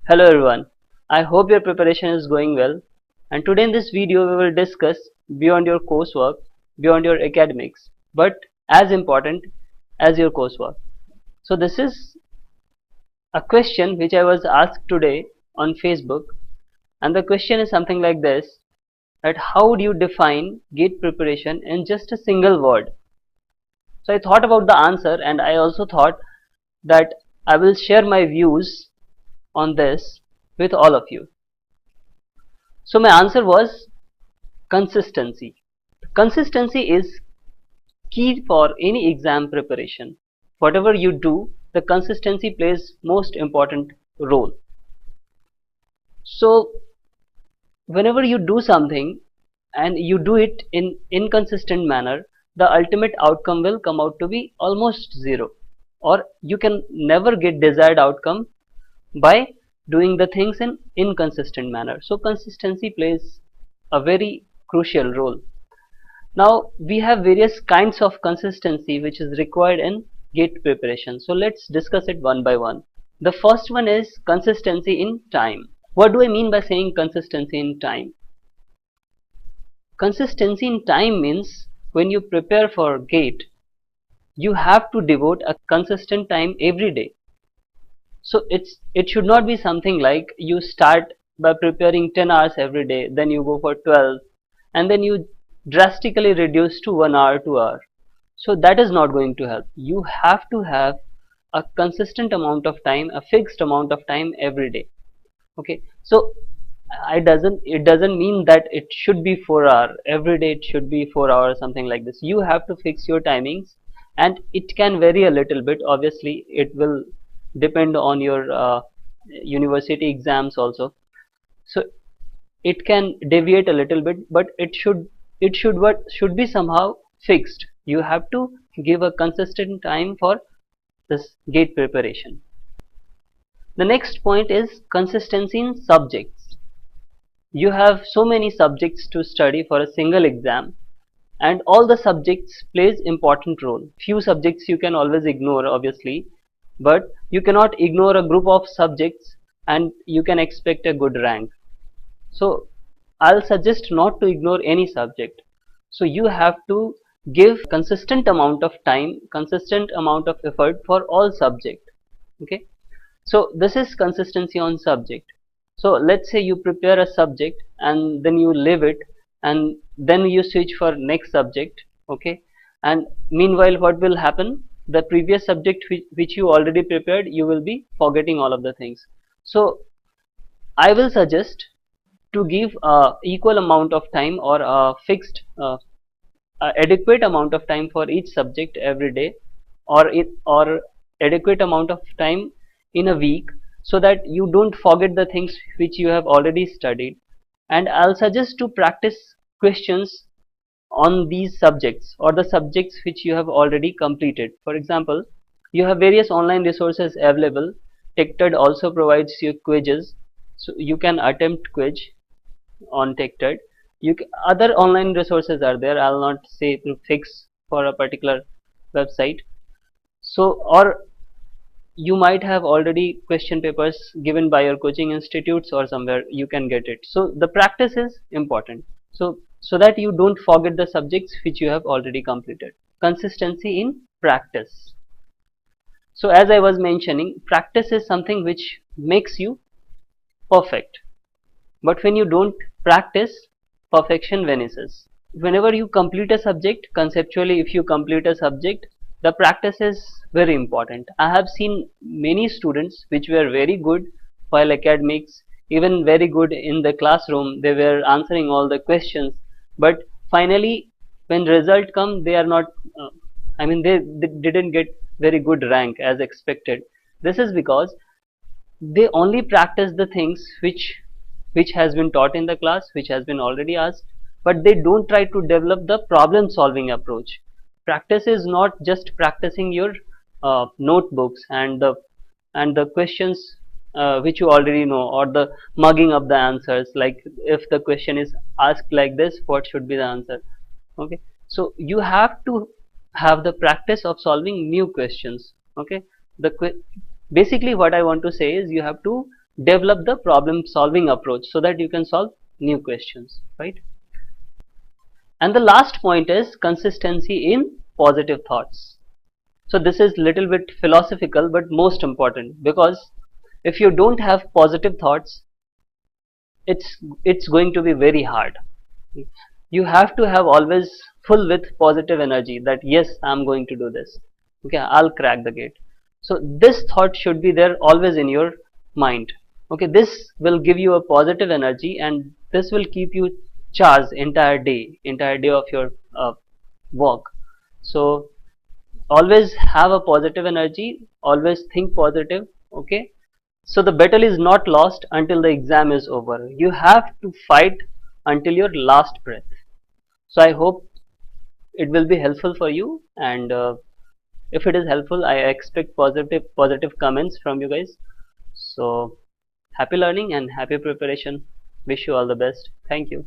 Hello everyone, I hope your preparation is going well, and today in this video we will discuss beyond your coursework, beyond your academics, but as important as your coursework. So this is a question which I was asked today on Facebook, and the question is something like this: that how do you define gate preparation in just a single word? So I thought about the answer, and I also thought that I will share my views on this with all of you. So my answer was consistency. Consistency is key for any exam preparation. Whatever you do, the consistency plays most important role. So whenever you do something and you do it in inconsistent manner, the ultimate outcome will come out to be almost zero, or you can never get desired outcome by doing the things in inconsistent manner. So consistency plays a very crucial role. Now we have various kinds of consistency which is required in gate preparation. So let's discuss it one by one. The first one is consistency in time. What do I mean by saying consistency in time? Consistency in time means when you prepare for gate, you have to devote a consistent time every day. So it should not be something like you start by preparing 10 hours every day, then you go for 12, and then you drastically reduce to 1 hour, 2 hour. So that is not going to help. You have to have a consistent amount of time, a fixed amount of time every day. Okay, so it doesn't mean that it should be 4 hour every day, it should be 4 hours, something like this. You have to fix your timings, and it can vary a little bit. Obviously it will depend on your university exams also, so it can deviate a little bit, but it should be somehow fixed. You have to give a consistent time for this gate preparation. The next point is consistency in subjects. You have so many subjects to study for a single exam, and all the subjects plays important role. Few subjects you can always ignore, obviously, but you cannot ignore a group of subjects and you can expect a good rank. So I'll suggest not to ignore any subject. So you have to give consistent amount of time, consistent amount of effort for all subject. Okay, so this is consistency on subject. So let's say you prepare a subject and then you leave it, and then you switch for next subject. Okay, and meanwhile what will happen? The previous subject which you already prepared, you will be forgetting all of the things. So I will suggest to give a equal amount of time, or a fixed adequate amount of time for each subject every day, or adequate amount of time in a week, so that you don't forget the things which you have already studied. And I'll suggest to practice questions on these subjects or the subjects which you have already completed. For example, you have various online resources available. TechTed also provides you quizzes, so you can attempt quiz on TechTed. Other online resources are there. I'll not say to fix for a particular website. So, or you might have already question papers given by your coaching institutes, or somewhere you can get it. So the practice is important. So that you don't forget the subjects which you have already completed. Consistency in practice. So as I was mentioning, practice is something which makes you perfect. But when you don't practice, perfection vanishes. Whenever you complete a subject, conceptually if you complete a subject, the practice is very important. I have seen many students which were very good while academics, even very good in the classroom, they were answering all the questions, but finally when result come, they are not they didn't get very good rank as expected. This is because they only practice the things which has been taught in the class, which has been already asked, but they don't try to develop the problem solving approach. Practice is not just practicing your notebooks and the questions which you already know, or the mugging up the answers, like if the question is asked like this, what should be the answer. Okay, so you have to have the practice of solving new questions. Okay, basically what I want to say is you have to develop the problem solving approach so that you can solve new questions, right? And the last point is consistency in positive thoughts. So this is little bit philosophical but most important, because if you don't have positive thoughts, it's going to be very hard. You have to have always full with positive energy that yes, I'm going to do this. Okay, I'll crack the gate. So this thought should be there always in your mind. Okay, this will give you a positive energy, and this will keep you charged entire day of your work. So always have a positive energy, always think positive. Okay, so the battle is not lost until the exam is over. You have to fight until your last breath. So I hope it will be helpful for you, and if it is helpful, I expect positive comments from you guys. So happy learning and happy preparation. Wish you all the best. Thank you.